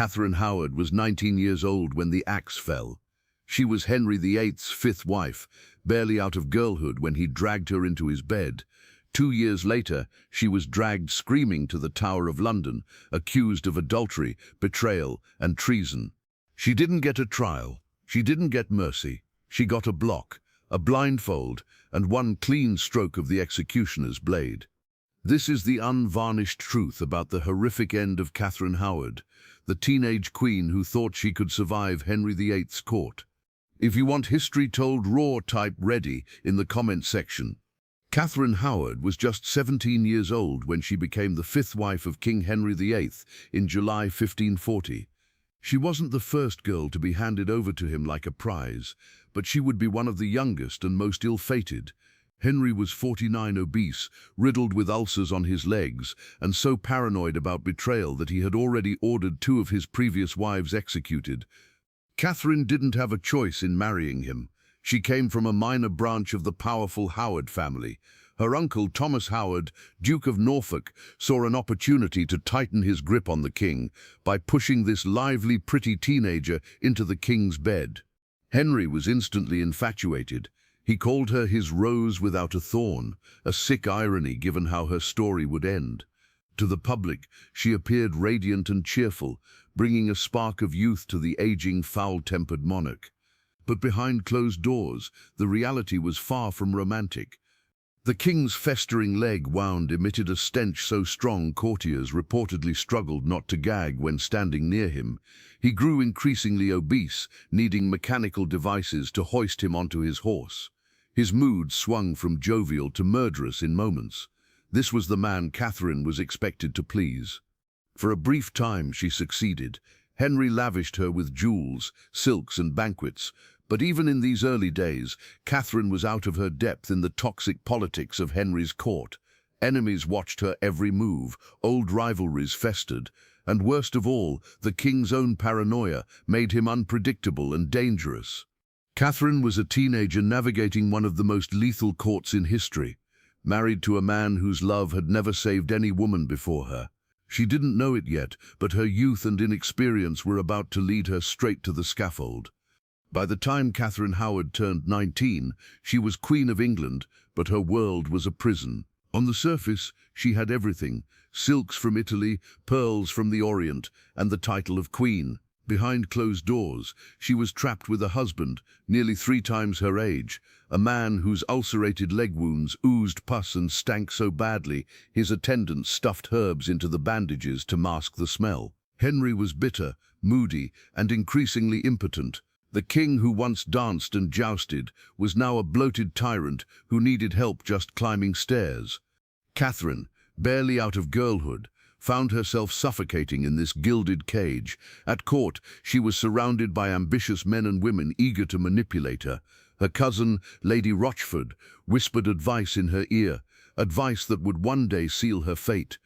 Catherine Howard was 19 years old when the axe fell. She was Henry VIII's fifth wife, barely out of girlhood when he dragged her into his bed. 2 years later, she was dragged screaming to the Tower of London, accused of adultery, betrayal, and treason. She didn't get a trial. She didn't get mercy. She got a block, a blindfold, and one clean stroke of the executioner's blade. This is the unvarnished truth about the horrific end of Catherine Howard, the teenage queen who thought she could survive Henry VIII's court. If you want history told raw, type ready in the comment section. Catherine Howard was just 17 years old when she became the fifth wife of King Henry VIII in July 1540. She wasn't the first girl to be handed over to him like a prize, but she would be one of the youngest and most ill-fated. Henry was 49, obese, riddled with ulcers on his legs, and so paranoid about betrayal that he had already ordered 2 of his previous wives executed. Catherine didn't have a choice in marrying him. She came from a minor branch of the powerful Howard family. Her uncle, Thomas Howard, Duke of Norfolk, saw an opportunity to tighten his grip on the king by pushing this lively, pretty teenager into the king's bed. Henry was instantly infatuated. He called her his rose without a thorn, a sick irony given how her story would end. To the public, she appeared radiant and cheerful, bringing a spark of youth to the aging, foul-tempered monarch. But behind closed doors, the reality was far from romantic. The king's festering leg wound emitted a stench so strong courtiers reportedly struggled not to gag when standing near him. He grew increasingly obese, needing mechanical devices to hoist him onto his horse. His mood swung from jovial to murderous in moments. This was the man Catherine was expected to please. For a brief time she succeeded. Henry lavished her with jewels, silks and banquets, but even in these early days, Catherine was out of her depth in the toxic politics of Henry's court. Enemies watched her every move, old rivalries festered, and worst of all, the king's own paranoia made him unpredictable and dangerous. Catherine was a teenager navigating one of the most lethal courts in history, married to a man whose love had never saved any woman before her. She didn't know it yet, but her youth and inexperience were about to lead her straight to the scaffold. By the time Catherine Howard turned 19, she was Queen of England, but her world was a prison. On the surface, she had everything: silks from Italy, pearls from the Orient, and the title of Queen. Behind closed doors, she was trapped with a husband, nearly 3 times her age, a man whose ulcerated leg wounds oozed pus and stank so badly his attendants stuffed herbs into the bandages to mask the smell. Henry was bitter, moody, and increasingly impotent. The king who once danced and jousted was now a bloated tyrant who needed help just climbing stairs. Catherine, barely out of girlhood, found herself suffocating in this gilded cage. At court, she was surrounded by ambitious men and women eager to manipulate her. Her cousin, Lady Rochford, whispered advice in her ear, advice that would one day seal her fate.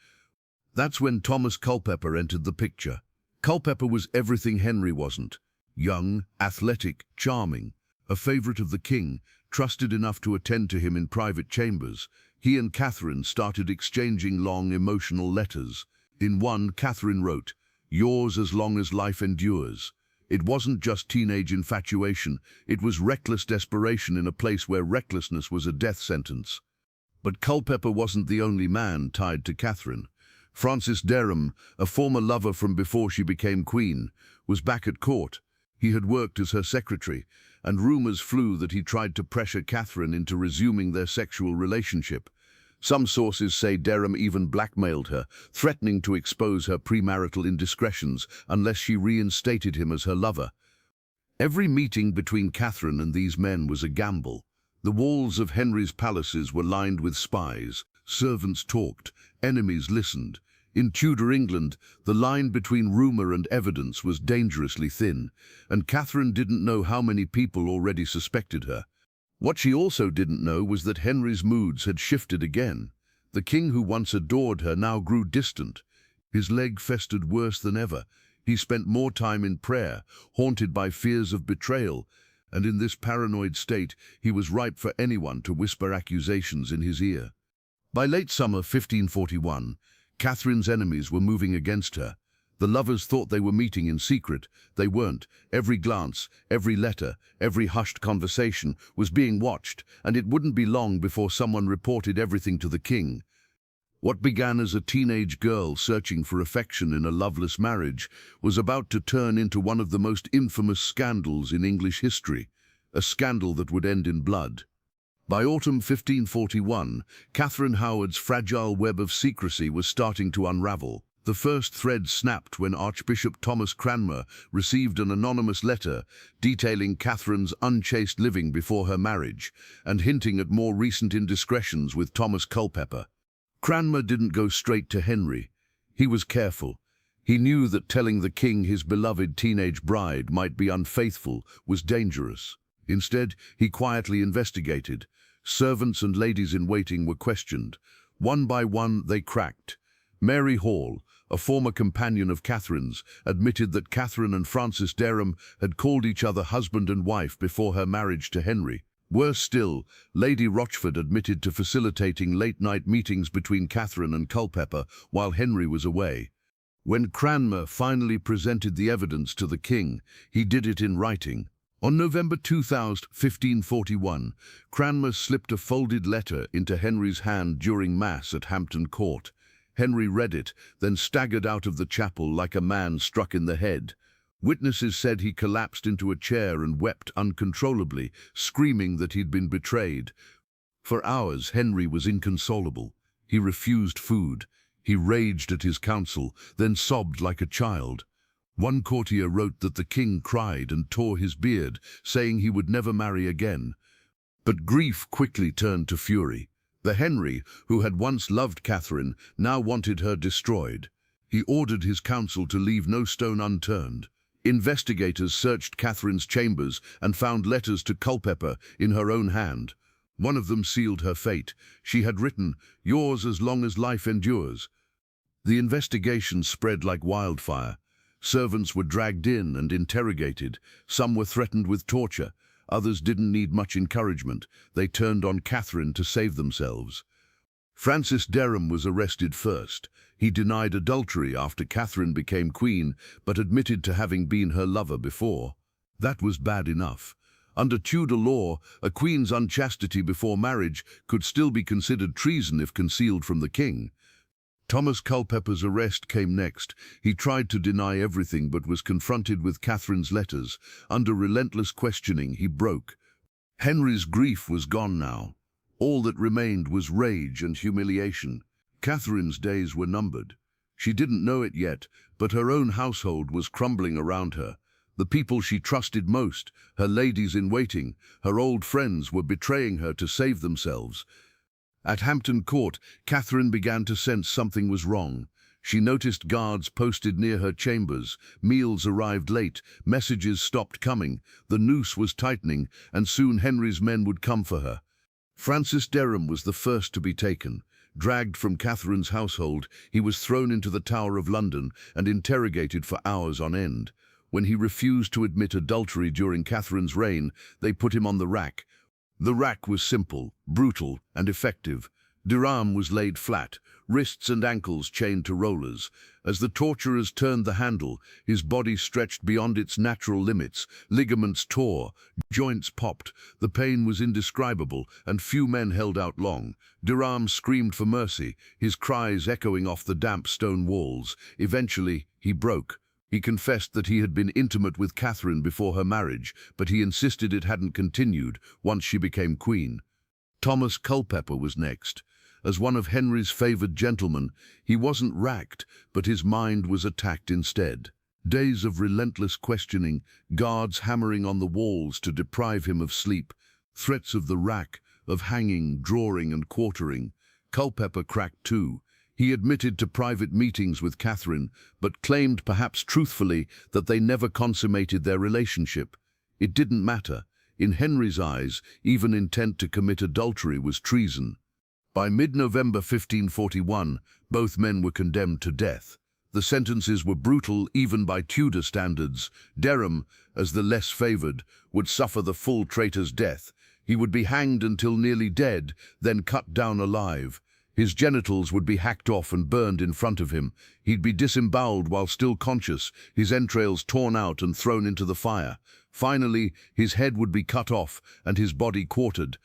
That's when Thomas Culpeper entered the picture. Culpeper was everything Henry wasn't. Young, athletic, charming, a favorite of the king, trusted enough to attend to him in private chambers. He and Catherine started exchanging long, emotional letters. In one, Catherine wrote, "Yours as long as life endures." It wasn't just teenage infatuation, it was reckless desperation in a place where recklessness was a death sentence. But Culpeper wasn't the only man tied to Catherine. Francis Derham, a former lover from before she became queen, was back at court. He had worked as her secretary, and rumors flew that he tried to pressure Catherine into resuming their sexual relationship. Some sources say Derham even blackmailed her, threatening to expose her premarital indiscretions unless she reinstated him as her lover. Every meeting between Catherine and these men was a gamble. The walls of Henry's palaces were lined with spies. Servants talked, enemies listened. In Tudor England, the line between rumor and evidence was dangerously thin, and Catherine didn't know how many people already suspected her. What she also didn't know was that Henry's moods had shifted again. The king who once adored her now grew distant. His leg festered worse than ever. He spent more time in prayer, haunted by fears of betrayal, and in this paranoid state he was ripe for anyone to whisper accusations in his ear. By late summer 1541, Catherine's enemies were moving against her. The The lovers thought they were meeting in secret. They weren't. Every glance, every letter, every hushed conversation was being watched, and it wouldn't be long before someone reported everything to the king. What began as a teenage girl searching for affection in a loveless marriage was about to turn into one of the most infamous scandals in English history, a scandal that would end in blood. By autumn 1541, Catherine Howard's fragile web of secrecy was starting to unravel. The first thread snapped when Archbishop Thomas Cranmer received an anonymous letter detailing Catherine's unchaste living before her marriage and hinting at more recent indiscretions with Thomas Culpeper. Cranmer didn't go straight to Henry. He was careful. He knew that telling the king his beloved teenage bride might be unfaithful was dangerous. Instead, he quietly investigated. Servants and ladies-in-waiting were questioned. One by one, they cracked. Mary Hall, a former companion of Catherine's, admitted that Catherine and Francis Derham had called each other husband and wife before her marriage to Henry. Worse still, Lady Rochford admitted to facilitating late-night meetings between Catherine and Culpeper while Henry was away. When Cranmer finally presented the evidence to the king, he did it in writing. On November 2000, 1541, Cranmer slipped a folded letter into Henry's hand during Mass at Hampton Court. Henry read it, then staggered out of the chapel like a man struck in the head. Witnesses said he collapsed into a chair and wept uncontrollably, screaming that he'd been betrayed. For hours, Henry was inconsolable. He refused food. He raged at his council, then sobbed like a child. One courtier wrote that the king cried and tore his beard, saying he would never marry again. But grief quickly turned to fury. The Henry, who had once loved Catherine, now wanted her destroyed. He ordered his council to leave no stone unturned. Investigators searched Catherine's chambers and found letters to Culpeper in her own hand. One of them sealed her fate. She had written, "Yours as long as life endures." The investigation spread like wildfire. Servants were dragged in and interrogated. Some were threatened with torture. Others didn't need much encouragement. They turned on Catherine to save themselves. Francis Derham was arrested first. He denied adultery after Catherine became queen, but admitted to having been her lover before. That was bad enough. Under Tudor law, a queen's unchastity before marriage could still be considered treason if concealed from the king. Thomas Culpeper's arrest came next. He tried to deny everything but was confronted with Catherine's letters. Under relentless questioning, he broke. Henry's grief was gone now. All that remained was rage and humiliation. Catherine's days were numbered. She didn't know it yet, but her own household was crumbling around her. The people she trusted most, her ladies-in-waiting, her old friends, were betraying her to save themselves. At Hampton Court, Catherine began to sense something was wrong. She noticed guards posted near her chambers. Meals arrived late, messages stopped coming, the noose was tightening, and soon Henry's men would come for her. Francis Derham was the first to be taken. Dragged from Catherine's household, he was thrown into the Tower of London and interrogated for hours on end. When he refused to admit adultery during Catherine's reign, they put him on the rack. The rack was simple, brutal, and effective. Derham was laid flat, wrists and ankles chained to rollers. As the torturers turned the handle, his body stretched beyond its natural limits. Ligaments tore, joints popped. The pain was indescribable, and few men held out long. Derham screamed for mercy, his cries echoing off the damp stone walls. Eventually, he broke. He confessed that he had been intimate with Catherine before her marriage, but he insisted it hadn't continued once she became queen. Thomas Culpeper was next. As one of Henry's favoured gentlemen, he wasn't racked, but his mind was attacked instead. Days of relentless questioning, guards hammering on the walls to deprive him of sleep, threats of the rack, of hanging, drawing and quartering. Culpeper cracked too. He admitted to private meetings with Catherine, but claimed, perhaps truthfully, that they never consummated their relationship. It didn't matter. In Henry's eyes, even intent to commit adultery was treason. By mid-November 1541, both men were condemned to death. The sentences were brutal even by Tudor standards. Derham, as the less favoured, would suffer the full traitor's death. He would be hanged until nearly dead, then cut down alive. His genitals would be hacked off and burned in front of him. He'd be disemboweled while still conscious, his entrails torn out and thrown into the fire. Finally, his head would be cut off and his body quartered.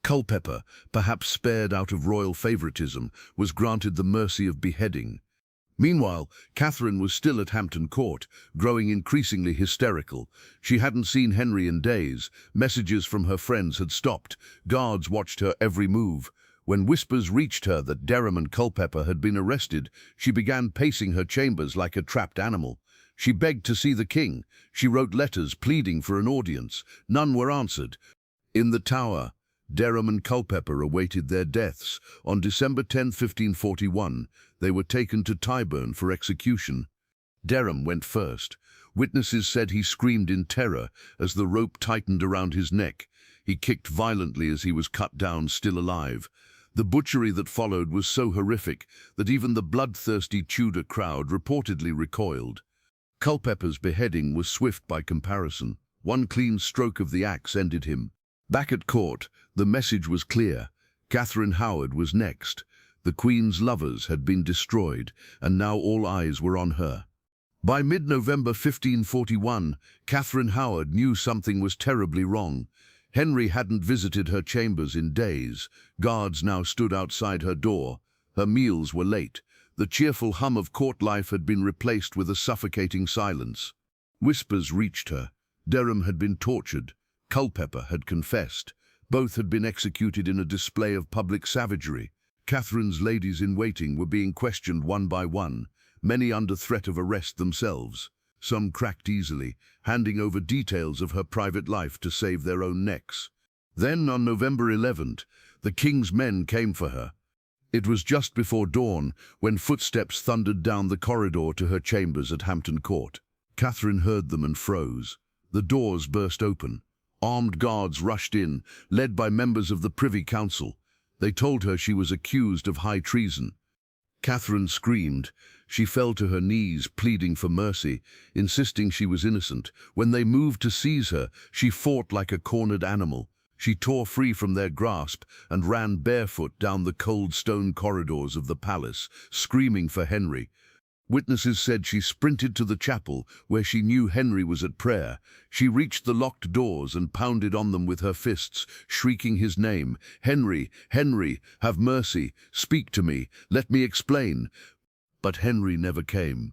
Culpeper, perhaps spared out of royal favoritism, was granted the mercy of beheading. Meanwhile, Catherine was still at Hampton Court, growing increasingly hysterical. She hadn't seen Henry in days. Messages from her friends had stopped. Guards watched her every move. When whispers reached her that Derham and Culpeper had been arrested, she began pacing her chambers like a trapped animal. She begged to see the king. She wrote letters pleading for an audience. None were answered. In the Tower, Derham and Culpeper awaited their deaths. On December 10, 1541, they were taken to Tyburn for execution. Derham went first. Witnesses said he screamed in terror as the rope tightened around his neck. He kicked violently as he was cut down, still alive. The butchery that followed was so horrific that even the bloodthirsty Tudor crowd reportedly recoiled. Culpeper's beheading was swift by comparison. One clean stroke of the axe ended him. Back at court, the message was clear. Catherine Howard was next. The Queen's lovers had been destroyed, and now all eyes were on her. By mid-November 1541, Catherine Howard knew something was terribly wrong. Henry hadn't visited her chambers in days. Guards now stood outside her door. Her meals were late. The cheerful hum of court life had been replaced with a suffocating silence. Whispers reached her. Derham had been tortured. Culpeper had confessed. Both had been executed in a display of public savagery. Catherine's ladies-in-waiting were being questioned one by one, many under threat of arrest themselves. Some cracked easily, handing over details of her private life to save their own necks. Then, on November 11th, the king's men came for her. It was just before dawn when footsteps thundered down the corridor to her chambers at Hampton Court. Catherine heard them and froze. The doors burst open. Armed guards rushed in, led by members of the Privy Council. They told her she was accused of high treason. Catherine screamed. She fell to her knees, pleading for mercy, insisting she was innocent. When they moved to seize her, she fought like a cornered animal. She tore free from their grasp and ran barefoot down the cold stone corridors of the palace, screaming for Henry. Witnesses said she sprinted to the chapel where she knew Henry was at prayer. She reached the locked doors and pounded on them with her fists, shrieking his name. "Henry, Henry, have mercy, speak to me, let me explain." But Henry never came.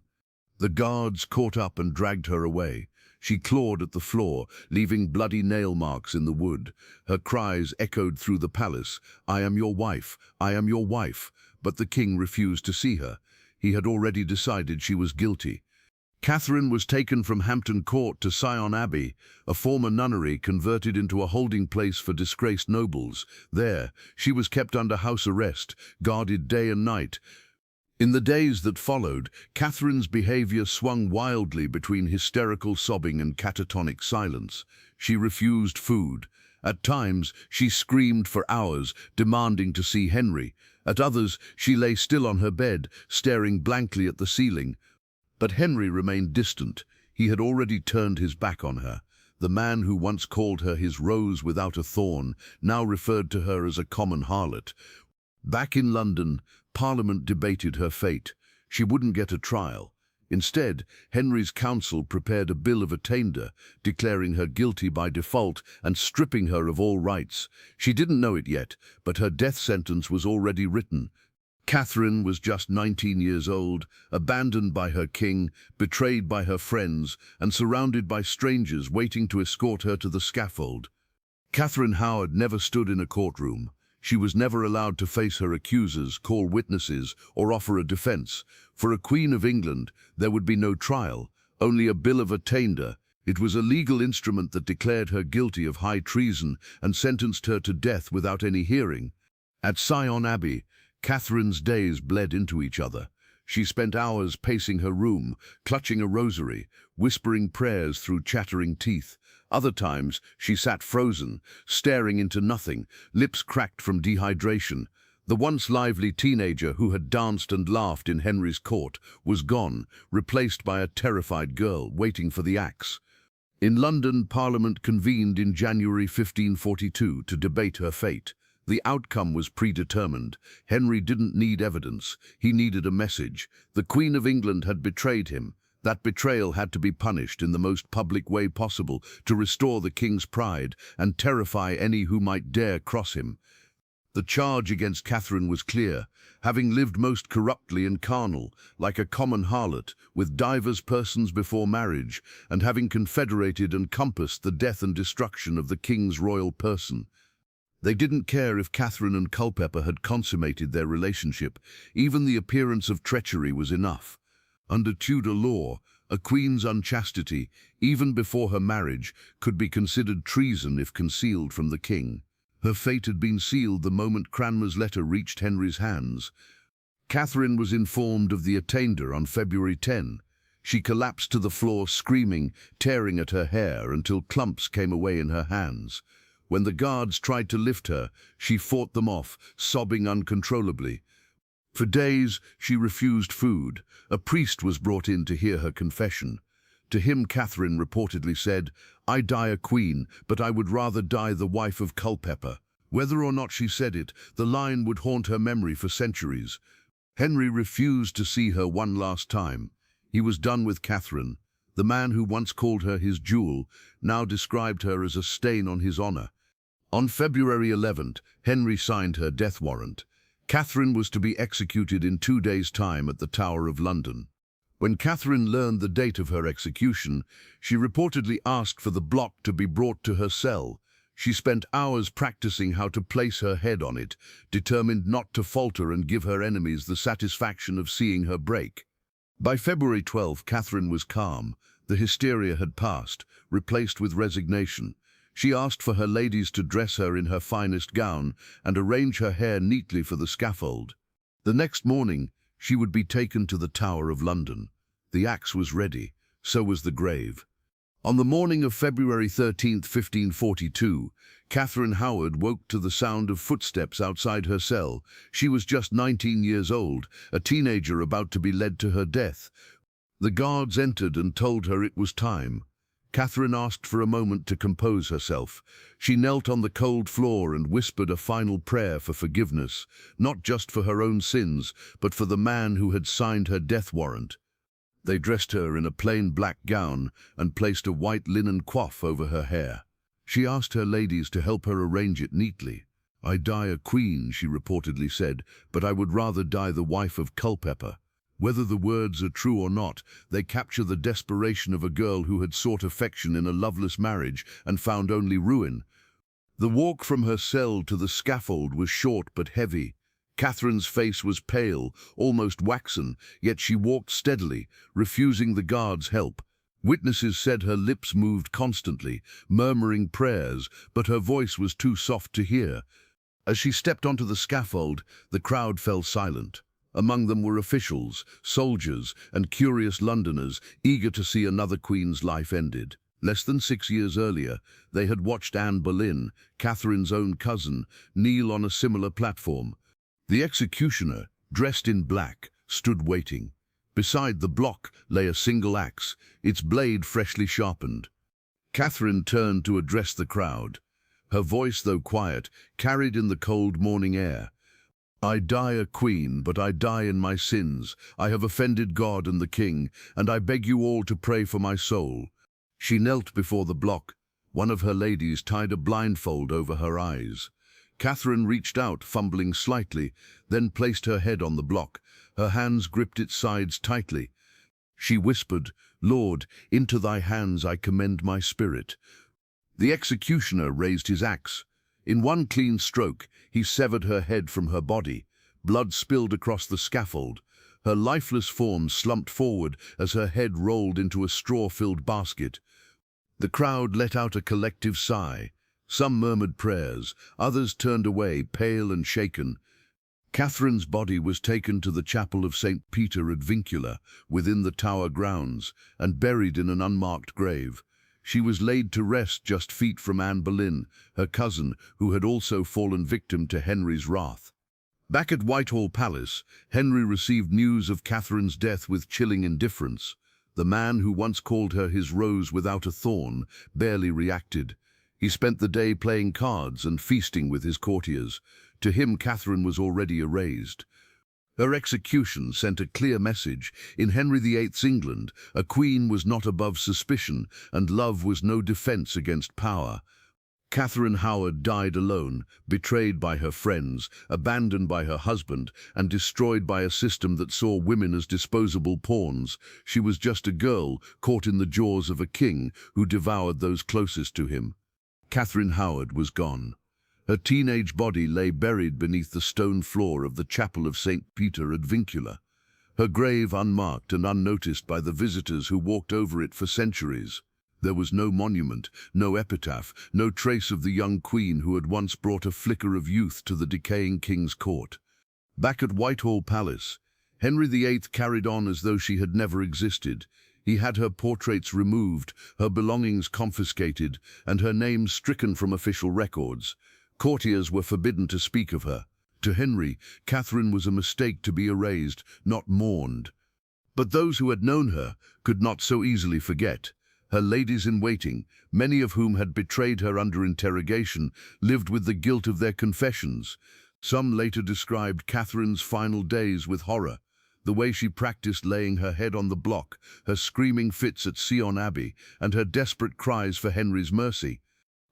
The guards caught up and dragged her away. She clawed at the floor, leaving bloody nail marks in the wood. Her cries echoed through the palace, "I am your wife, I am your wife." But the king refused to see her. He had already decided she was guilty. Catherine was taken from Hampton Court to Sion Abbey, a former nunnery converted into a holding place for disgraced nobles. There, she was kept under house arrest, guarded day and night. In the days that followed, Catherine's behavior swung wildly between hysterical sobbing and catatonic silence. She refused food. At times, she screamed for hours, demanding to see Henry. At others, she lay still on her bed, staring blankly at the ceiling. But Henry remained distant. He had already turned his back on her. The man who once called her his rose without a thorn now referred to her as a common harlot. Back in London, Parliament debated her fate. She wouldn't get a trial. Instead, Henry's council prepared a bill of attainder, declaring her guilty by default and stripping her of all rights. She didn't know it yet, but her death sentence was already written. Catherine was just 19 years old, abandoned by her king, betrayed by her friends, and surrounded by strangers waiting to escort her to the scaffold. Catherine Howard never stood in a courtroom. She was never allowed to face her accusers, call witnesses, or offer a defense. For a Queen of England, there would be no trial, only a bill of attainder. It was a legal instrument that declared her guilty of high treason and sentenced her to death without any hearing. At Sion Abbey, Catherine's days bled into each other. She spent hours pacing her room, clutching a rosary, whispering prayers through chattering teeth. Other times, she sat frozen, staring into nothing, lips cracked from dehydration. The once lively teenager who had danced and laughed in Henry's court was gone, replaced by a terrified girl waiting for the axe. In London, Parliament convened in January 1542 to debate her fate. The outcome was predetermined. Henry didn't need evidence. He needed a message. The Queen of England had betrayed him. That betrayal had to be punished in the most public way possible to restore the king's pride and terrify any who might dare cross him. The charge against Catherine was clear, having lived most corruptly and carnal, like a common harlot, with divers persons before marriage, and having confederated and compassed the death and destruction of the king's royal person. They didn't care if Catherine and Culpeper had consummated their relationship. Even the appearance of treachery was enough. Under Tudor law, a queen's unchastity, even before her marriage, could be considered treason if concealed from the king. Her fate had been sealed the moment Cranmer's letter reached Henry's hands. Catherine was informed of the attainder on February 10. She collapsed to the floor screaming, tearing at her hair until clumps came away in her hands. When the guards tried to lift her, she fought them off, sobbing uncontrollably. For days, she refused food. A priest was brought in to hear her confession. To him, Catherine reportedly said, "I die a queen, but I would rather die the wife of Culpeper." Whether or not she said it, the line would haunt her memory for centuries. Henry refused to see her one last time. He was done with Catherine. The man who once called her his jewel now described her as a stain on his honor. On February 11th, Henry signed her death warrant. Catherine was to be executed in 2 days' time at the Tower of London. When Catherine learned the date of her execution, she reportedly asked for the block to be brought to her cell. She spent hours practicing how to place her head on it, determined not to falter and give her enemies the satisfaction of seeing her break. By February 12, Catherine was calm. The hysteria had passed, replaced with resignation. She asked for her ladies to dress her in her finest gown and arrange her hair neatly for the scaffold. The next morning, she would be taken to the Tower of London. The axe was ready, so was the grave. On the morning of February 13, 1542, Catherine Howard woke to the sound of footsteps outside her cell. She was just 19 years old, a teenager about to be led to her death. The guards entered and told her it was time. Catherine asked for a moment to compose herself. She knelt on the cold floor and whispered a final prayer for forgiveness, not just for her own sins, but for the man who had signed her death warrant. They dressed her in a plain black gown and placed a white linen coif over her hair. She asked her ladies to help her arrange it neatly. "I die a queen," she reportedly said, "but I would rather die the wife of Culpeper." Whether the words are true or not, they capture the desperation of a girl who had sought affection in a loveless marriage and found only ruin. The walk from her cell to the scaffold was short but heavy. Catherine's face was pale, almost waxen, yet she walked steadily, refusing the guards' help. Witnesses said her lips moved constantly, murmuring prayers, but her voice was too soft to hear. As she stepped onto the scaffold, the crowd fell silent. Among them were officials, soldiers, and curious Londoners, eager to see another queen's life ended. Less than 6 years earlier, they had watched Anne Boleyn, Catherine's own cousin, kneel on a similar platform. The executioner, dressed in black, stood waiting. Beside the block lay a single axe, its blade freshly sharpened. Catherine turned to address the crowd. Her voice, though quiet, carried in the cold morning air. "I die a queen, but I die in my sins. I have offended God and the king, and I beg you all to pray for my soul." She knelt before the block. One of her ladies tied a blindfold over her eyes. Catherine reached out, fumbling slightly, then placed her head on the block. Her hands gripped its sides tightly. She whispered, "Lord, into thy hands I commend my spirit." The executioner raised his axe. In one clean stroke, he severed her head from her body. Blood spilled across the scaffold. Her lifeless form slumped forward as her head rolled into a straw-filled basket. The crowd let out a collective sigh. Some murmured prayers, others turned away, pale and shaken. Catherine's body was taken to the chapel of St. Peter ad Vincula, within the Tower grounds, and buried in an unmarked grave. She was laid to rest just feet from Anne Boleyn, her cousin, who had also fallen victim to Henry's wrath. Back at Whitehall Palace, Henry received news of Catherine's death with chilling indifference. The man who once called her his rose without a thorn barely reacted. He spent the day playing cards and feasting with his courtiers. To him, Catherine was already erased. Her execution sent a clear message. In Henry VIII's England, a queen was not above suspicion, and love was no defense against power. Catherine Howard died alone, betrayed by her friends, abandoned by her husband, and destroyed by a system that saw women as disposable pawns. She was just a girl caught in the jaws of a king who devoured those closest to him. Catherine Howard was gone. Her teenage body lay buried beneath the stone floor of the chapel of St. Peter ad Vincula, her grave unmarked and unnoticed by the visitors who walked over it for centuries. There was no monument, no epitaph, no trace of the young queen who had once brought a flicker of youth to the decaying king's court. Back at Whitehall Palace, Henry VIII carried on as though she had never existed. He had her portraits removed, her belongings confiscated, and her name stricken from official records. Courtiers were forbidden to speak of her. To Henry, Catherine was a mistake to be erased, not mourned. But those who had known her could not so easily forget. Her ladies-in-waiting, many of whom had betrayed her under interrogation, lived with the guilt of their confessions. Some later described Catherine's final days with horror. The way she practiced laying her head on the block, her screaming fits at Sion Abbey, and her desperate cries for Henry's mercy.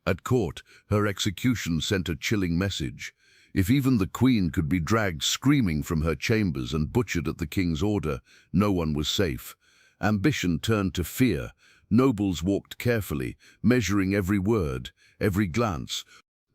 At court, her execution sent a chilling message. If even the Queen could be dragged screaming from her chambers and butchered at the king's order, no one was safe. Ambition turned to fear. Nobles walked carefully, measuring every word, every glance.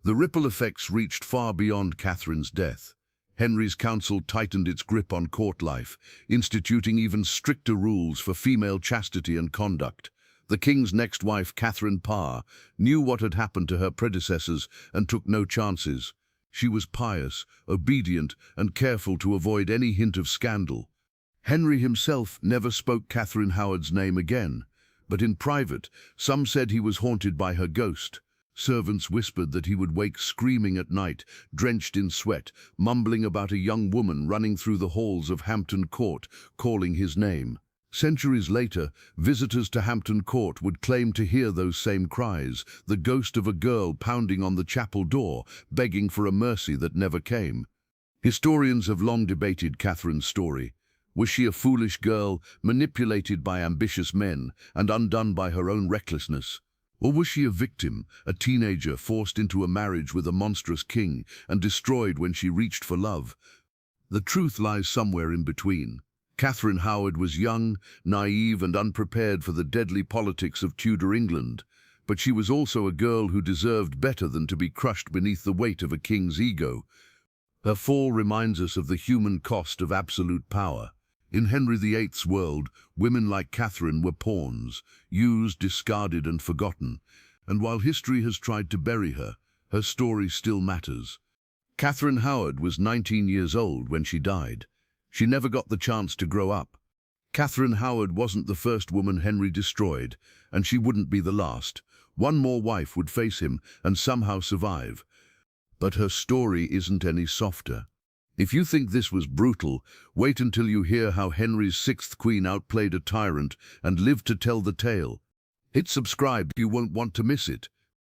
The ripple effects reached far beyond Catherine's death. Henry's council tightened its grip on court life, instituting even stricter rules for female chastity and conduct. The king's next wife, Catherine Parr, knew what had happened to her predecessors and took no chances. She was pious, obedient, and careful to avoid any hint of scandal. Henry himself never spoke Catherine Howard's name again, but in private, some said he was haunted by her ghost. Servants whispered that he would wake screaming at night, drenched in sweat, mumbling about a young woman running through the halls of Hampton Court, calling his name. Centuries later, visitors to Hampton Court would claim to hear those same cries, the ghost of a girl pounding on the chapel door, begging for a mercy that never came. Historians have long debated Catherine's story. Was she a foolish girl, manipulated by ambitious men and undone by her own recklessness? Or was she a victim, a teenager forced into a marriage with a monstrous king and destroyed when she reached for love? The truth lies somewhere in between. Catherine Howard was young, naive, and unprepared for the deadly politics of Tudor England, but she was also a girl who deserved better than to be crushed beneath the weight of a king's ego. Her fall reminds us of the human cost of absolute power. In Henry VIII's world, women like Catherine were pawns, used, discarded, and forgotten, and while history has tried to bury her, her story still matters. Catherine Howard was 19 years old when she died. She never got the chance to grow up. Catherine Howard wasn't the first woman Henry destroyed, and she wouldn't be the last. One more wife would face him and somehow survive. But her story isn't any softer. If you think this was brutal, wait until you hear how Henry's sixth queen outplayed a tyrant and lived to tell the tale. Hit subscribe, you won't want to miss it.